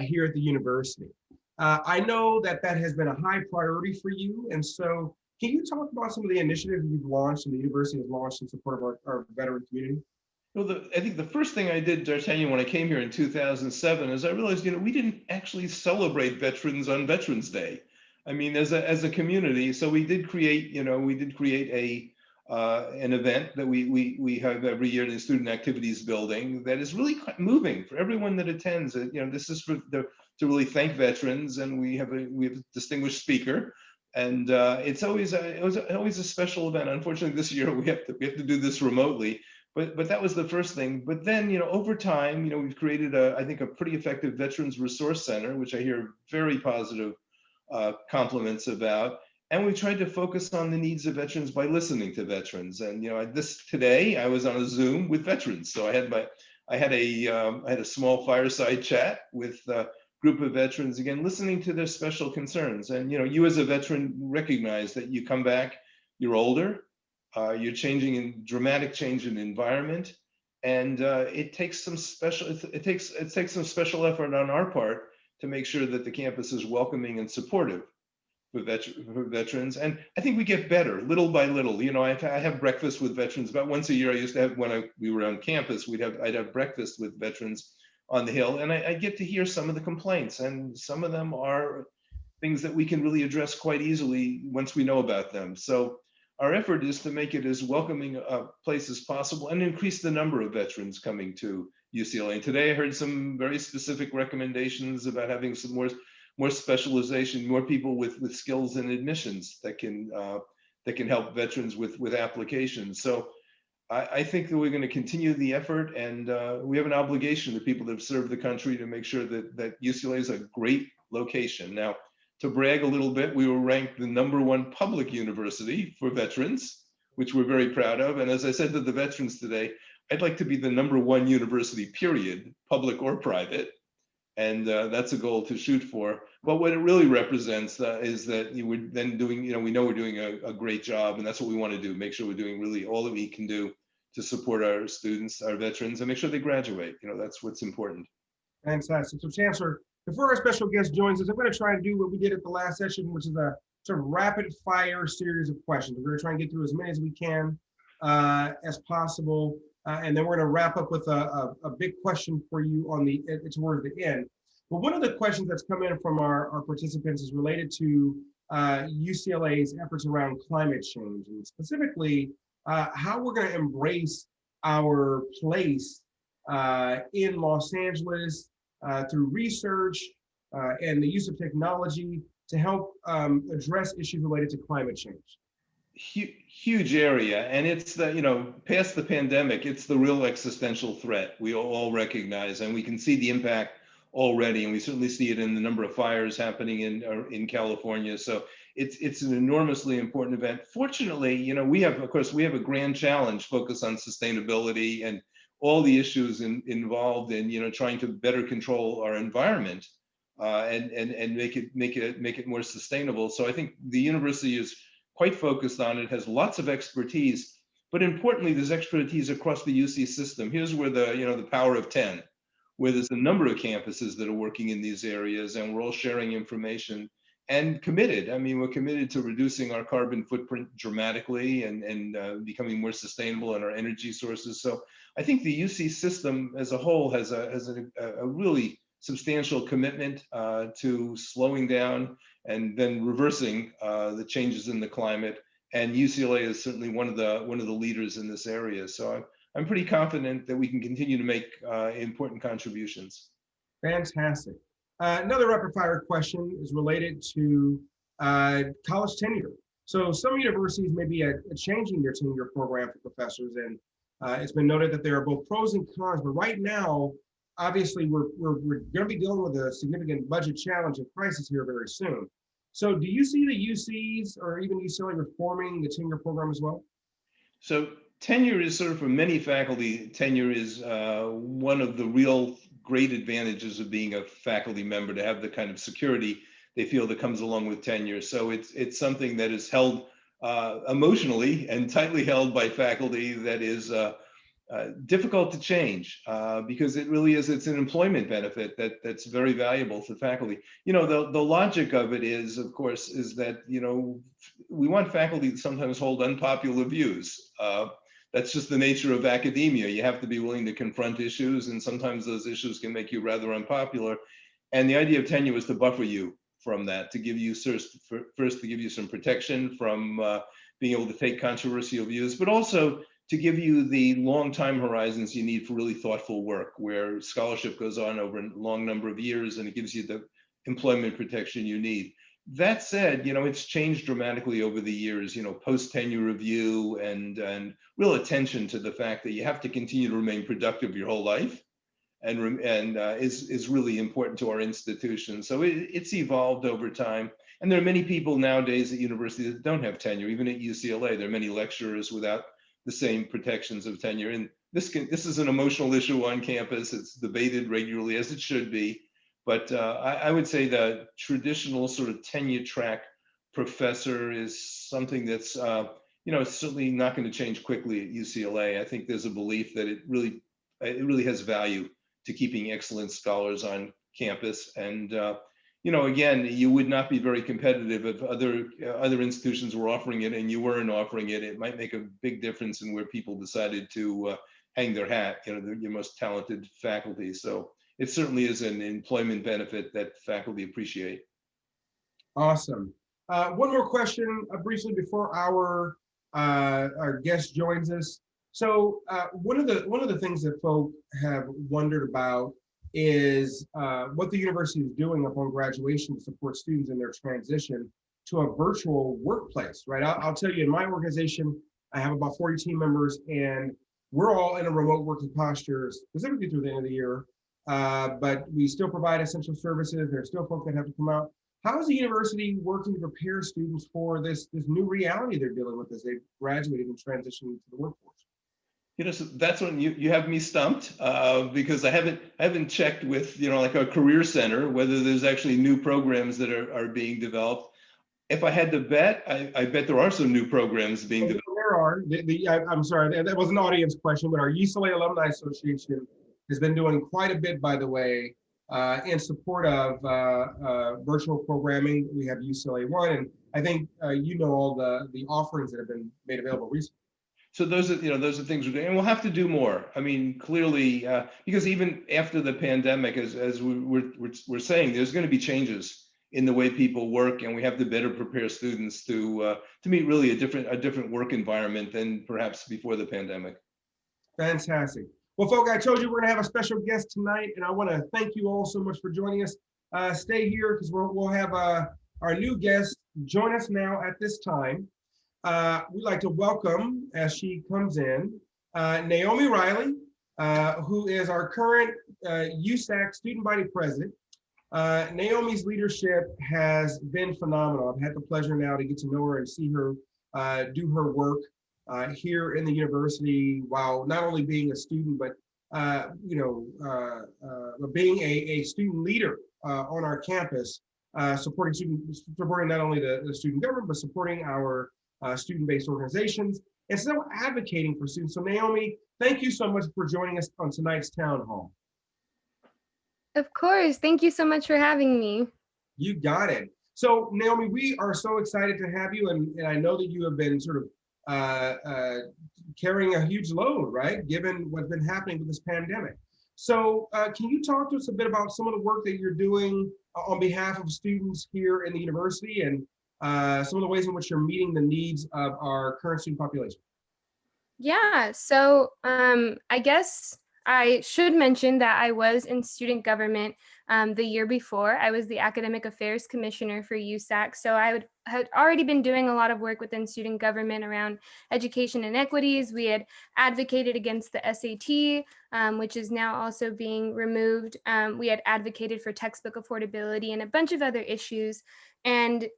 here at the university. I know that that has been a high priority for you. And so can you talk about some of the initiatives you've launched and the university has launched in support of our veteran community? Well, I think the first thing I did, D'Artagnan, when I came here in 2007 is I realized, we didn't actually celebrate veterans on Veterans Day. I mean, as a community, so we did create, an event that we have every year in the Student Activities Building that is really quite moving for everyone that attends. This is to really thank veterans, and we have a distinguished speaker, and it was always a special event. Unfortunately, this year we have to do this remotely, but that was the first thing. But then, over time, we've created I think a pretty effective Veterans Resource Center, which I hear very positive compliments about. And we tried to focus on the needs of veterans by listening to veterans. And today I was on a Zoom with veterans, so I had a small fireside chat with a group of veterans, again listening to their special concerns. And you as a veteran recognize that you come back, you're older, you're changing in dramatic change in environment, and it takes some special effort on our part to make sure that the campus is welcoming and supportive for veterans. And I think we get better little by little. I have breakfast with veterans about once a year. I used to have, when we were on campus, I'd have breakfast with veterans on the Hill, and I get to hear some of the complaints, and some of them are things that we can really address quite easily once we know about them. So our effort is to make it as welcoming a place as possible and increase the number of veterans coming to UCLA. And today I heard some very specific recommendations about having some more specialization, more people with skills in admissions that can help veterans with applications. So I think that we're going to continue the effort, and we have an obligation to people that have served the country to make sure that UCLA is a great location. Now, to brag a little bit, we were ranked the #1 public university for veterans, which we're very proud of. And as I said to the veterans today, I'd like to be the #1 university, period, public or private. And that's a goal to shoot for. But what it really represents is that we're then doing, we know we're doing a great job, and that's what we want to do, make sure we're doing really all that we can do to support our students, our veterans, and make sure they graduate. That's what's important. Fantastic. So Chancellor, before our special guest joins us, I'm going to try and do what we did at the last session, which is a sort of rapid fire series of questions. We're going to try and get through as many as we can as possible. And then we're going to wrap up with a big question for you towards the end. But one of the questions that's come in from our participants is related to UCLA's efforts around climate change, and specifically how we're going to embrace our place in Los Angeles through research and the use of technology to help address issues related to climate change. Huge area, and it's past the pandemic, it's the real existential threat we all recognize, and we can see the impact already, and we certainly see it in the number of fires happening in California. So it's an enormously important event. Fortunately, we have a grand challenge focused on sustainability and all the issues involved in trying to better control our environment and make it more sustainable. So I think the university is quite focused on it, has lots of expertise, but importantly, there's expertise across the UC system. Here's where the power of 10, where there's a number of campuses that are working in these areas, and we're all sharing information and committed. I mean, we're committed to reducing our carbon footprint dramatically and becoming more sustainable in our energy sources. So I think the UC system as a whole has a really substantial commitment to slowing down and then reversing the changes in the climate. And UCLA is certainly one of the leaders in this area. So I'm pretty confident that we can continue to make important contributions. Fantastic. Another rapid fire question is related to college tenure. So some universities may be changing their tenure program for professors, and it's been noted that there are both pros and cons, but right now, obviously, we're going to be dealing with a significant budget challenge and crisis here very soon. So do you see the UCs or even UCLA reforming the tenure program as well? So tenure is sort of, for many faculty, tenure is one of the real great advantages of being a faculty member, to have the kind of security they feel that comes along with tenure. So it's something that is held emotionally and tightly held by faculty, that is difficult to change, because it really is, it's an employment benefit that's very valuable to faculty. The logic of it is, of course, is that, we want faculty to sometimes hold unpopular views. That's just the nature of academia. You have to be willing to confront issues, and sometimes those issues can make you rather unpopular. And the idea of tenure is to buffer you from that, to give you first to give you some protection from being able to take controversial views, but also to give you the long time horizons you need for really thoughtful work, where scholarship goes on over a long number of years, and it gives you the employment protection you need. That said, it's changed dramatically over the years, post-tenure review and real attention to the fact that you have to continue to remain productive your whole life, and is really important to our institution. So it's evolved over time. And there are many people nowadays at universities that don't have tenure. Even at UCLA, there are many lecturers without the same protections of tenure. And this is an emotional issue on campus. It's debated regularly, as it should be. But I would say the traditional sort of tenure track professor is something that's, certainly not going to change quickly at UCLA. I think there's a belief that it really has value to keeping excellent scholars on campus. And again, you would not be very competitive if other institutions were offering it and you weren't offering it. It might make a big difference in where people decided to hang their hat, your most talented faculty. So it certainly is an employment benefit that faculty appreciate. Awesome. One more question briefly before our guest joins us. So one of the things that folk have wondered about is what the university is doing upon graduation to support students in their transition to a virtual workplace, right? I'll tell you, in my organization, I have about 40 team members, and we're all in a remote working posture, specifically through the end of the year, but we still provide essential services. There's still folks that have to come out. How is the university working to prepare students for this new reality they're dealing with as they graduate and transition into the workforce? So that's when you have me stumped, because I haven't checked with like our career center whether there's actually new programs that are being developed. If I had to bet, I bet there are some new programs being developed. There are. I'm sorry, that was an audience question, but our UCLA Alumni Association has been doing quite a bit, by the way, in support of virtual programming. We have UCLA One, and I think all the offerings that have been made available recently. So those are things we're doing, and we'll have to do more. I mean, clearly, because even after the pandemic, as we're saying, there's going to be changes in the way people work, and we have to better prepare students to meet really a different work environment than perhaps before the pandemic. Fantastic. Well, folks, I told you we're going to have a special guest tonight, and I want to thank you all so much for joining us. Stay here because we'll have our new guest join us now at this time. We'd like to welcome, as she comes in, Naomi Riley, who is our current USAC student body president. Naomi's leadership has been phenomenal. I've had the pleasure now to get to know her and see her do her work here in the university, while not only being a student, but being a student leader on our campus, supporting not only the student government, but supporting our student-based organizations, and still advocating for students. So Naomi, thank you so much for joining us on tonight's town hall. Of course, thank you so much for having me. You got it. So Naomi, we are so excited to have you, and I know that you have been sort of carrying a huge load, right, given what's been happening with this pandemic. So can you talk to us a bit about some of the work that you're doing on behalf of students here in the university, and some of the ways in which you're meeting the needs of our current student population? Yeah, so I guess I should mention that I was in student government the year before. I was the Academic Affairs Commissioner for USAC, so I had already been doing a lot of work within student government around education inequities. We had advocated against the SAT, which is now also being removed. We had advocated for textbook affordability and a bunch of other issues. And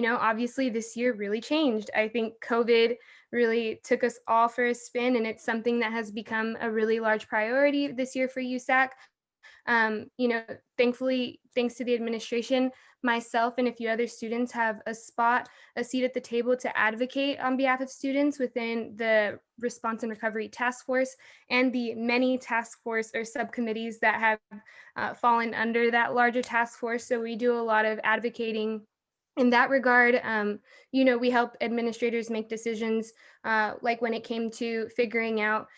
obviously this year really changed. I think COVID really took us all for a spin, and it's something that has become a really large priority this year for USAC. You know, thankfully, thanks to the administration, myself and a few other students have a seat at the table to advocate on behalf of students within the Response and Recovery Task Force and the many task force or subcommittees that have fallen under that larger task force. So we do a lot of advocating in that regard. You know, we help administrators make decisions, like when it came to figuring out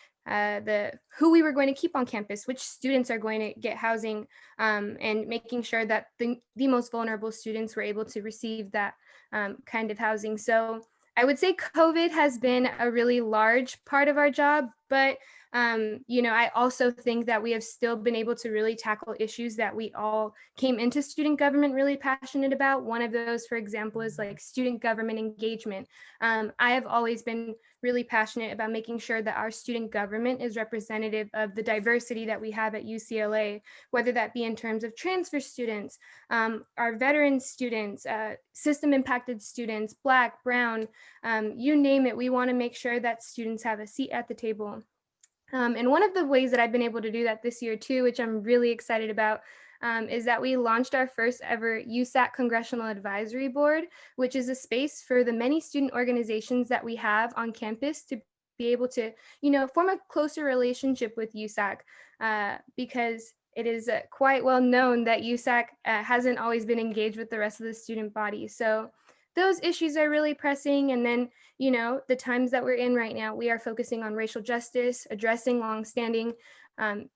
who we were going to keep on campus, which students are going to get housing, and making sure that the most vulnerable students were able to receive that kind of housing. So I would say COVID has been a really large part of our job, but you know, I also think that we have still been able to really tackle issues that we all came into student government really passionate about. One of those, for example, is like student government engagement. I have always been really passionate about making sure that our student government is representative of the diversity that we have at UCLA, whether that be in terms of transfer students, our veteran students, system impacted students, Black, Brown, you name it. We want to make sure that students have a seat at the table. And one of the ways that I've been able to do that this year too, which I'm really excited about, is that we launched our first ever Usat Congressional Advisory Board, which is a space for the many student organizations that we have on campus to be able to, you know, form a closer relationship with USAC, because it is quite well known that USAC hasn't always been engaged with the rest of the student body. So those issues are really pressing. And then, you know, the times that we're in right now, we are focusing on racial justice, addressing longstanding,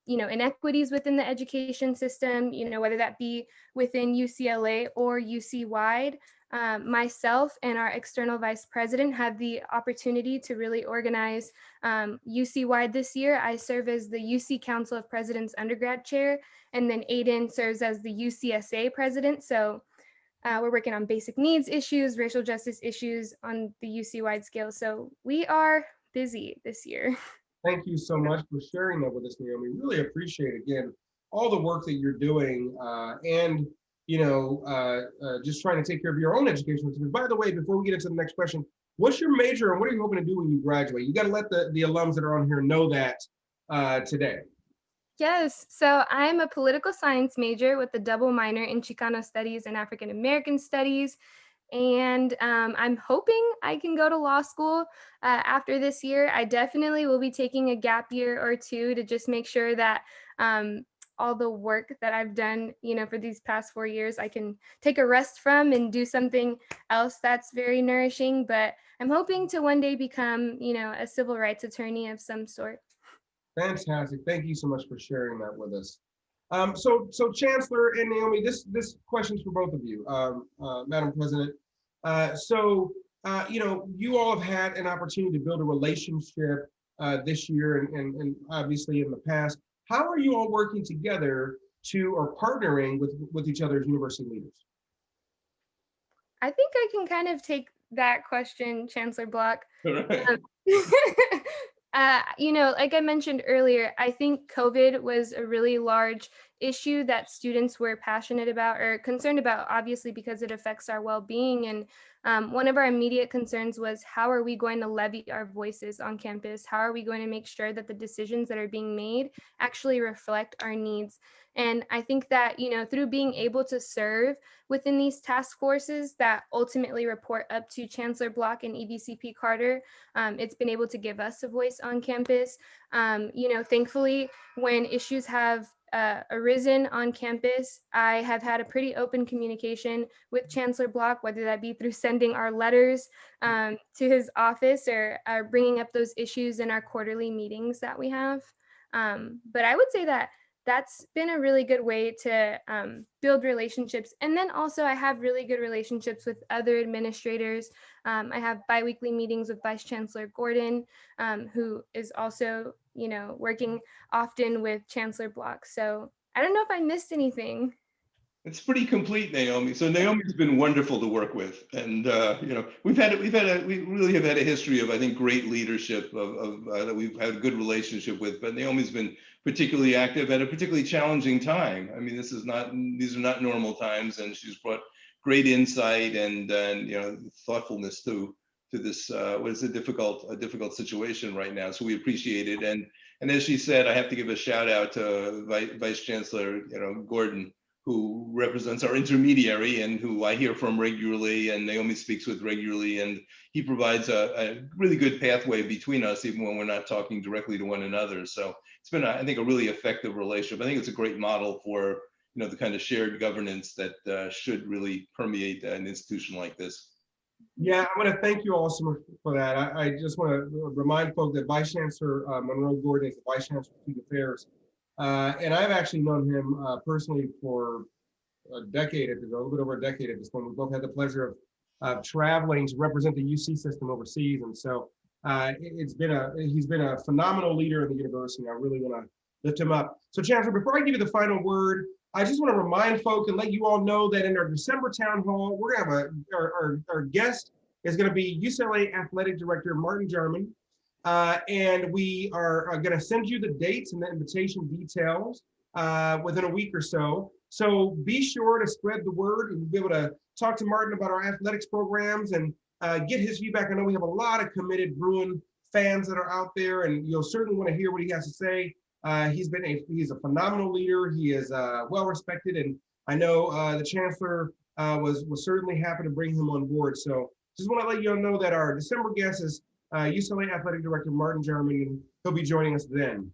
you know, inequities within the education system, you know, whether that be within UCLA or UC-wide. Myself and our external vice president had the opportunity to really organize UC-wide this year. I serve as the UC Council of Presidents undergrad chair, and then Aiden serves as the UCSA president. So we're working on basic needs issues, racial justice issues on the UC-wide scale. So we are busy this year. Thank you so much for sharing that with us, Naomi. Really appreciate, again, all the work that you're doing, and you know, just trying to take care of your own education. By the way, before we get into the next question, what's your major and what are you hoping to do when you graduate? You got to let the alums that are on here know that today. Yes, so I'm a political science major with a double minor in Chicano studies and African American studies. And I'm hoping I can go to law school after this year. I definitely will be taking a gap year or two to just make sure that all the work that I've done, you know, for these past 4 years, I can take a rest from and do something else that's very nourishing. But I'm hoping to one day become, you know, a civil rights attorney of some sort. Fantastic. Thank you so much for sharing that with us. So Chancellor and Naomi, this question's for both of you, Madam President. You know, you all have had an opportunity to build a relationship this year and obviously in the past. How are you all working together or partnering with each other as university leaders? I think I can kind of take that question, Chancellor Block. Right. You know, like I mentioned earlier, I think COVID was a really large issue that students were passionate about or concerned about, obviously, because it affects our well-being. And one of our immediate concerns was, how are we going to levy our voices on campus? How are we going to make sure that the decisions that are being made actually reflect our needs? And I think that, you know, through being able to serve within these task forces that ultimately report up to Chancellor Block and EVCP Carter, it's been able to give us a voice on campus. You know, thankfully, when issues have arisen on campus, I have had a pretty open communication with Chancellor Block, whether that be through sending our letters to his office or bringing up those issues in our quarterly meetings that we have. But I would say that that's been a really good way to build relationships. And then also I have really good relationships with other administrators. I have biweekly meetings with Vice Chancellor Gordon, who is also, you know, working often with Chancellor Block. So I don't know if I missed anything. It's pretty complete, Naomi. So Naomi's been wonderful to work with, and you know, we really have had a history of, I think, great leadership that we've had a good relationship with. But Naomi's been particularly active at a particularly challenging time. I mean, these are not normal times, and she's brought great insight and you know, thoughtfulness to this what is a difficult situation right now. So we appreciate it, and And as she said, I have to give a shout out to Vice Chancellor, Gordon, who represents our intermediary and who I hear from regularly, and Naomi speaks with regularly, and he provides a really good pathway between us, even when we're not talking directly to one another. So it's been, I think, a really effective relationship. I think it's a great model for the kind of shared governance that should really permeate an institution like this. Yeah, I want to thank you all so much for that. I just want to remind folks that Vice Chancellor Monroe Gordon is the Vice Chancellor of Student Affairs. And I've actually known him personally for a decade, a little bit over a decade at this point. We both had the pleasure of traveling to represent the UC system overseas. And so he's been a phenomenal leader in the university. I really want to lift him up. So Chancellor, before I give you the final word, I just want to remind folks and let you all know that in our December town hall, we're going to have our guest is going to be UCLA Athletic Director Martin Jarman. And we are going to send you the dates and the invitation details within a week or so. So be sure to spread the word and be able to talk to Martin about our athletics programs and get his feedback. I know we have a lot of committed Bruin fans that are out there, and you'll certainly want to hear what he has to say. He's a phenomenal leader. He is well respected, and I know the Chancellor was certainly happy to bring him on board. So just want to let you all know that our December guest is UCLA Athletic Director Martin Jarman, and he'll be joining us then.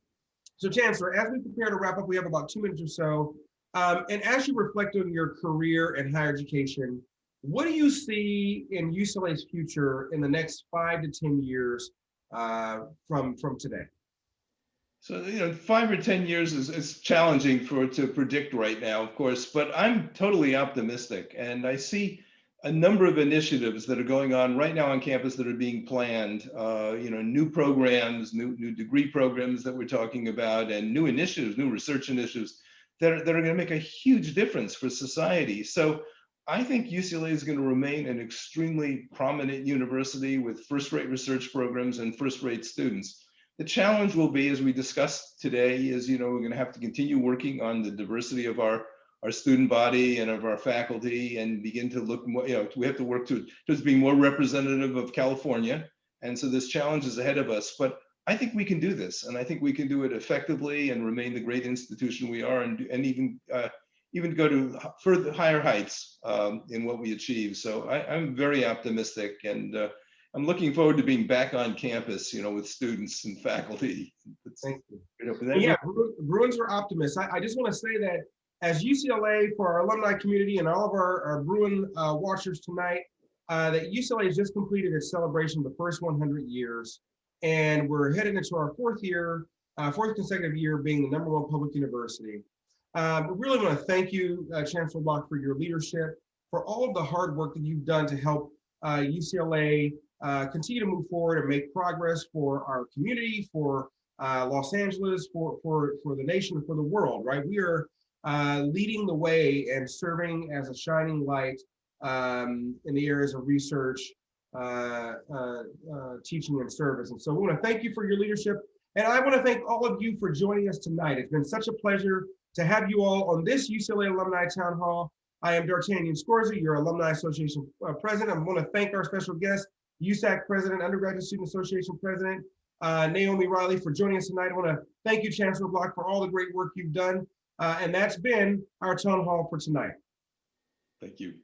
So Chancellor, as we prepare to wrap up, we have about 2 minutes or so. And as you reflect on your career in higher education, what do you see in UCLA's future in the next 5 to 10 years from today? So, 5 or 10 years is challenging to predict right now, of course, but I'm totally optimistic. And I see a number of initiatives that are going on right now on campus that are being planned, new programs, new degree programs that we're talking about, and new initiatives, new research initiatives that are going to make a huge difference for society. So I think UCLA is going to remain an extremely prominent university with first-rate research programs and first-rate students. The challenge will be, as we discussed today, is we're going to have to continue working on the diversity of our student body and of our faculty, and begin to look more, we have to work towards being more representative of California. And so this challenge is ahead of us, but I think we can do this, and I think we can do it effectively and remain the great institution we are, and even go to further higher heights in what we achieve. So I'm very optimistic, and I'm looking forward to being back on campus, with students and faculty. Thank you. Yeah, Bruins are optimists. I just want to say that as UCLA, for our alumni community and all of our Bruin watchers tonight, that UCLA has just completed its celebration of the first 100 years. And we're headed into our fourth consecutive year being the #1 public university. We really want to thank you, Chancellor Block, for your leadership, for all of the hard work that you've done to help UCLA continue to move forward and make progress for our community, for Los Angeles, for the nation, for the world, right? We are leading the way and serving as a shining light in the areas of research, teaching and service. And so we want to thank you for your leadership. And I want to thank all of you for joining us tonight. It's been such a pleasure to have you all on this UCLA Alumni Town Hall. I am D'Artagnan Scorza, your Alumni Association President. I want to thank our special guest, USAC President, Undergraduate Student Association President, Naomi Riley, for joining us tonight. I want to thank you, Chancellor Block, for all the great work you've done. And that's been our town hall for tonight. Thank you.